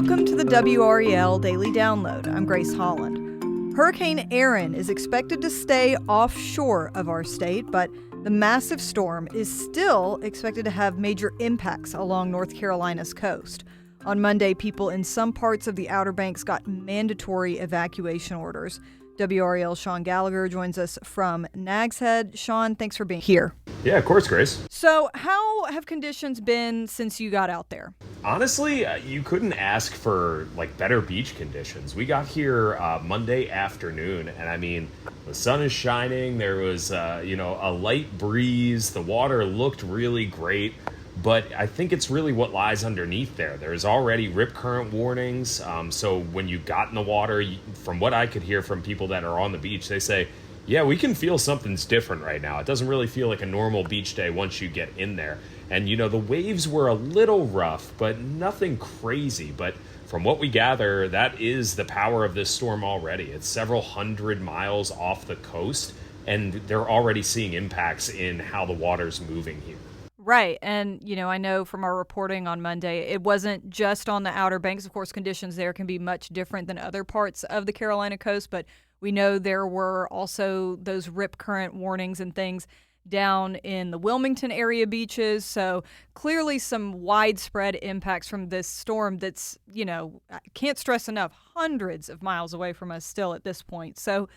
Welcome to the WRAL Daily Download. I'm Grace Holland. Hurricane Erin is expected to stay offshore of our state, but the massive storm is still expected to have major impacts along North Carolina's coast. On Monday, people in some parts of the Outer Banks got mandatory evacuation orders. WRAL Shaun Gallegher joins us from Nags Head. Shaun, thanks for being here. Yeah, of course, Grace. So how have conditions been since you got out there? Honestly, you couldn't ask for better beach conditions. We got here Monday afternoon, and I mean, the sun is shining. There was a light breeze. The water looked really great. But I think it's really what lies underneath there. There's already rip current warnings. So when you got in the water, from what I could hear from people that are on the beach, they say, yeah, we can feel something's different right now. It doesn't really feel like a normal beach day once you get in there. And, the waves were a little rough, but nothing crazy. But from what we gather, that is the power of this storm already. It's several hundred miles off the coast, and they're already seeing impacts in how the water's moving here. Right. And, I know from our reporting on Monday, it wasn't just on the Outer Banks. Of course, conditions there can be much different than other parts of the Carolina coast, but we know there were also those rip current warnings and things down in the Wilmington area beaches. So clearly some widespread impacts from this storm that's, I can't stress enough, hundreds of miles away from us still at this point. So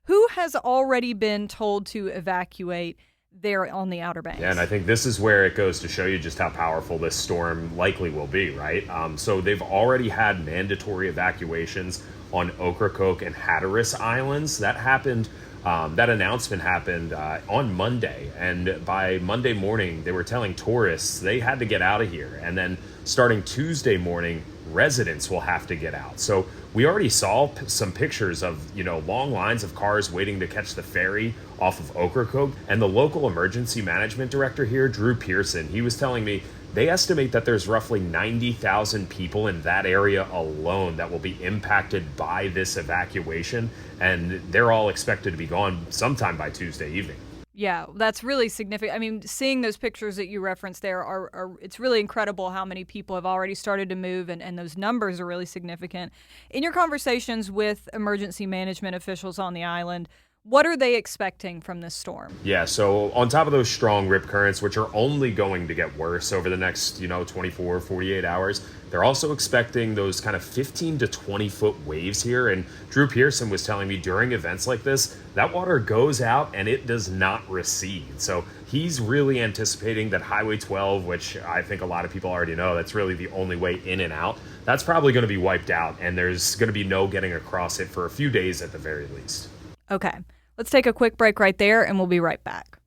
who has already been told to evacuate there on the Outer Banks? Yeah, and I think this is where it goes to show you just how powerful this storm likely will be, right? So they've already had mandatory evacuations on Ocracoke and Hatteras Islands. That happened. That announcement happened on Monday, and by Monday morning, they were telling tourists they had to get out of here. And then starting Tuesday morning, residents will have to get out. So we already saw some pictures of, long lines of cars waiting to catch the ferry off of Ocracoke. And the local emergency management director here, Drew Pearson, he was telling me they estimate that there's roughly 90,000 people in that area alone that will be impacted by this evacuation. And they're all expected to be gone sometime by Tuesday evening. Yeah, that's really significant. I mean, seeing those pictures that you referenced there are it's really incredible how many people have already started to move, and those numbers are really significant. In your conversations with emergency management officials on the island, what are they expecting from this storm? Yeah, so on top of those strong rip currents, which are only going to get worse over the next, 24, 48 hours, they're also expecting those kind of 15 to 20 foot waves here. And Drew Pearson was telling me during events like this, that water goes out and it does not recede. So he's really anticipating that Highway 12, which I think a lot of people already know, that's really the only way in and out, that's probably going to be wiped out. And there's going to be no getting across it for a few days at the very least. Okay, let's take a quick break right there, and we'll be right back.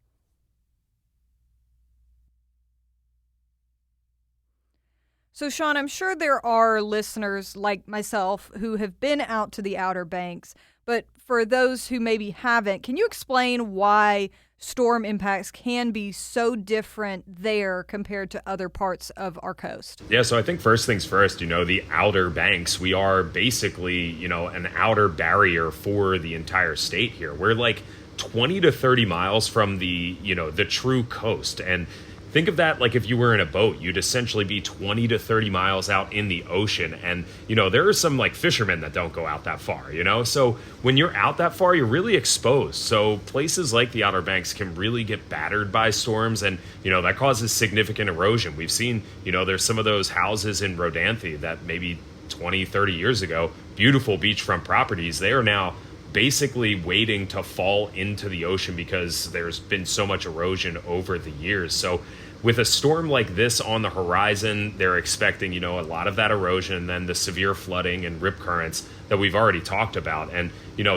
So, Shaun, I'm sure there are listeners like myself who have been out to the Outer Banks, but for those who maybe haven't, can you explain why storm impacts can be so different there compared to other parts of our coast? Yeah, so I think first things first, the Outer Banks, we are basically, an outer barrier for the entire state here. We're like 20 to 30 miles from the, the true coast. And think of that like if you were in a boat, you'd essentially be 20 to 30 miles out in the ocean. And, there are some fishermen that don't go out that far, So when you're out that far, you're really exposed. So places like the Outer Banks can really get battered by storms. And, that causes significant erosion. We've seen, there's some of those houses in Rodanthe that maybe 20, 30 years ago, beautiful beachfront properties, they are now basically waiting to fall into the ocean because there's been so much erosion over the years. So with a storm like this on the horizon, they're expecting, a lot of that erosion and then the severe flooding and rip currents that we've already talked about. And,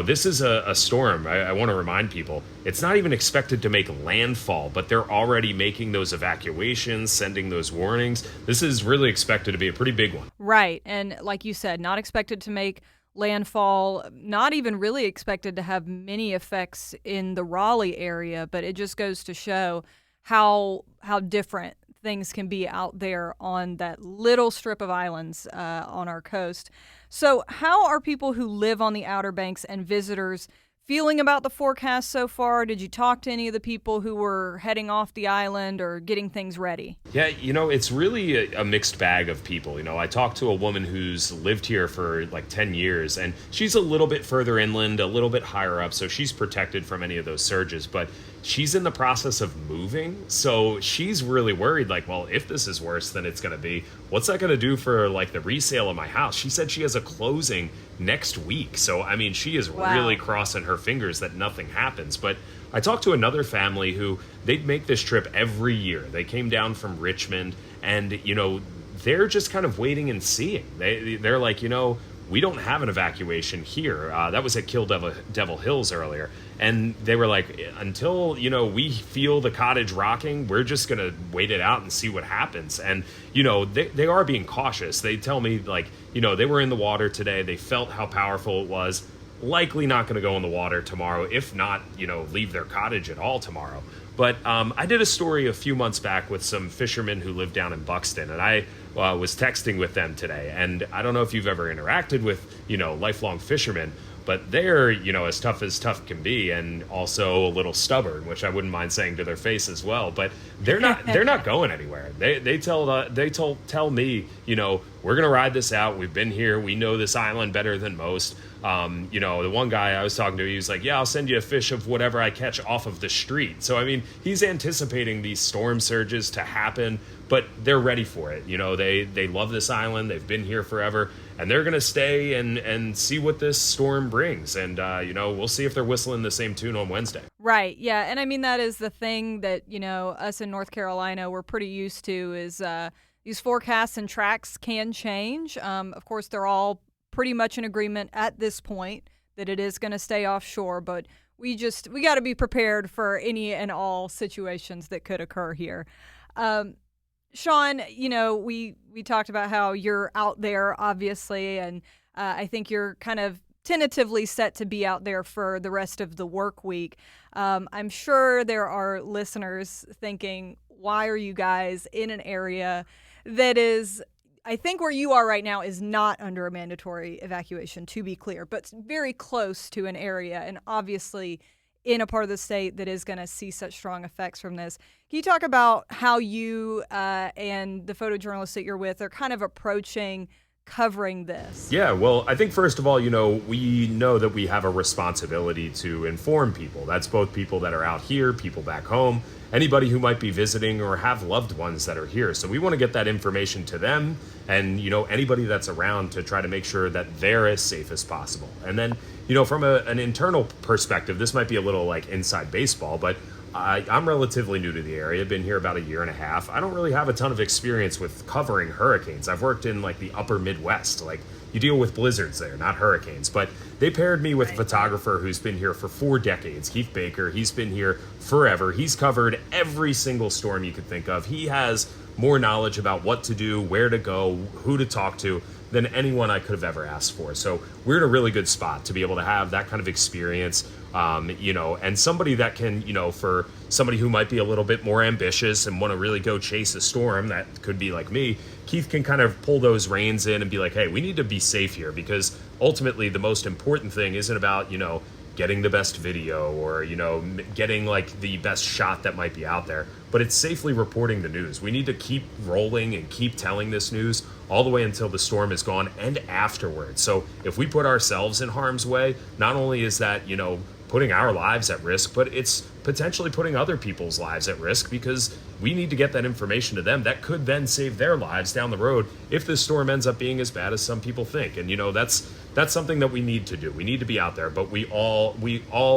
this is a storm. I want to remind people, it's not even expected to make landfall, but they're already making those evacuations, sending those warnings. This is really expected to be a pretty big one. Right. And like you said, not expected to make landfall, not even really expected to have many effects in the Raleigh area, but it just goes to show how different things can be out there on that little strip of islands on our coast. So how are people who live on the Outer Banks and visitors feeling about the forecast so far? Did you talk to any of the people who were heading off the island or getting things ready? Yeah, it's really a mixed bag of people. I talked to a woman who's lived here for like 10 years, and she's a little bit further inland, a little bit higher up, so she's protected from any of those surges, but she's in the process of moving, so she's really worried, like, well, if this is worse than it's going to be, what's that going to do for, like, the resale of my house? She said she has a closing next week, so, I mean, she is really crossing her fingers that nothing happens. But I talked to another family who, they'd make this trip every year. They came down from Richmond, and, they're just kind of waiting and seeing. They're like, we don't have an evacuation here. That was at Devil Hills earlier. And they were like, until, we feel the cottage rocking, we're just going to wait it out and see what happens. And, they are being cautious. They tell me, like, they were in the water today. They felt how powerful it was. Likely not going to go in the water tomorrow, if not, leave their cottage at all tomorrow. But I did a story a few months back with some fishermen who live down in Buxton, and I was texting with them today. And I don't know if you've ever interacted with, lifelong fishermen, but they're, as tough can be, and also a little stubborn, which I wouldn't mind saying to their face as well. But they're not going anywhere. They tell me, we're gonna ride this out. We've been here. We know this island better than most. The one guy I was talking to, he was like, yeah, I'll send you a fish of whatever I catch off of the street. So, I mean, he's anticipating these storm surges to happen, but they're ready for it. They love this island. They've been here forever, and they're going to stay and see what this storm brings. And, we'll see if they're whistling the same tune on Wednesday. Right. Yeah. And I mean, that is the thing that, us in North Carolina, we're pretty used to is these forecasts and tracks can change. Of course, they're all pretty much in agreement at this point that it is going to stay offshore, but we got to be prepared for any and all situations that could occur here. Shaun, we talked about how you're out there, obviously, and I think you're kind of tentatively set to be out there for the rest of the work week. I'm sure there are listeners thinking, why are you guys in an area that is, I think where you are right now is not under a mandatory evacuation, to be clear, but very close to an area, and obviously in a part of the state that is going to see such strong effects from this. Can you talk about how you and the photojournalists that you're with are kind of approaching covering this? Yeah, well, I think first of all, we know that we have a responsibility to inform people. That's both people that are out here, people back home, anybody who might be visiting or have loved ones that are here. So we want to get that information to them and, anybody that's around to try to make sure that they're as safe as possible. And then, from an internal perspective, this might be a little like inside baseball, but I'm relatively new to the area. I've been here about a year and a half. I don't really have a ton of experience with covering hurricanes. I've worked in like the upper Midwest. Like, you deal with blizzards there, not hurricanes. But they paired me with a photographer who's been here for 4 decades, Keith Baker. He's been here forever. He's covered every single storm you could think of. He has more knowledge about what to do, where to go, who to talk to than anyone I could have ever asked for. So we're in a really good spot to be able to have that kind of experience, and somebody that can, for somebody who might be a little bit more ambitious and want to really go chase a storm, that could be like me, Keith can kind of pull those reins in and be like, hey, we need to be safe here, because ultimately the most important thing isn't about, getting the best video or, getting like the best shot that might be out there, but it's safely reporting the news. We need to keep rolling and keep telling this news all the way until the storm is gone and afterwards. So if we put ourselves in harm's way, not only is that, putting our lives at risk, but it's potentially putting other people's lives at risk, because we need to get that information to them that could then save their lives down the road if this storm ends up being as bad as some people think. And that's something that we need to do. We need to be out there, but we all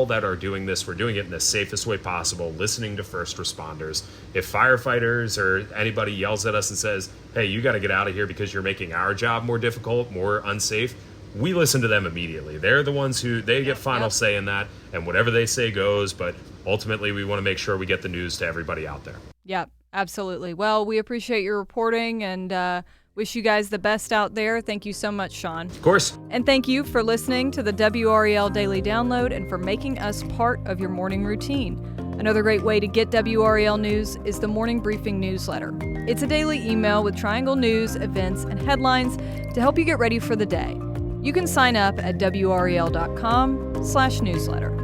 that are doing this, we're doing it in the safest way possible, listening to first responders. If firefighters or anybody yells at us and says, hey, you got to get out of here because you're making our job more difficult, more unsafe, we listen to them immediately. They're the ones who, they get final say in that, and whatever they say goes, but ultimately we want to make sure we get the news to everybody out there. Yeah, absolutely. Well, we appreciate your reporting and wish you guys the best out there. Thank you so much, Shaun. Of course. And thank you for listening to the WRAL Daily Download and for making us part of your morning routine. Another great way to get WRAL news is the Morning Briefing newsletter. It's a daily email with Triangle news, events, and headlines to help you get ready for the day. You can sign up at WRAL.com/newsletter.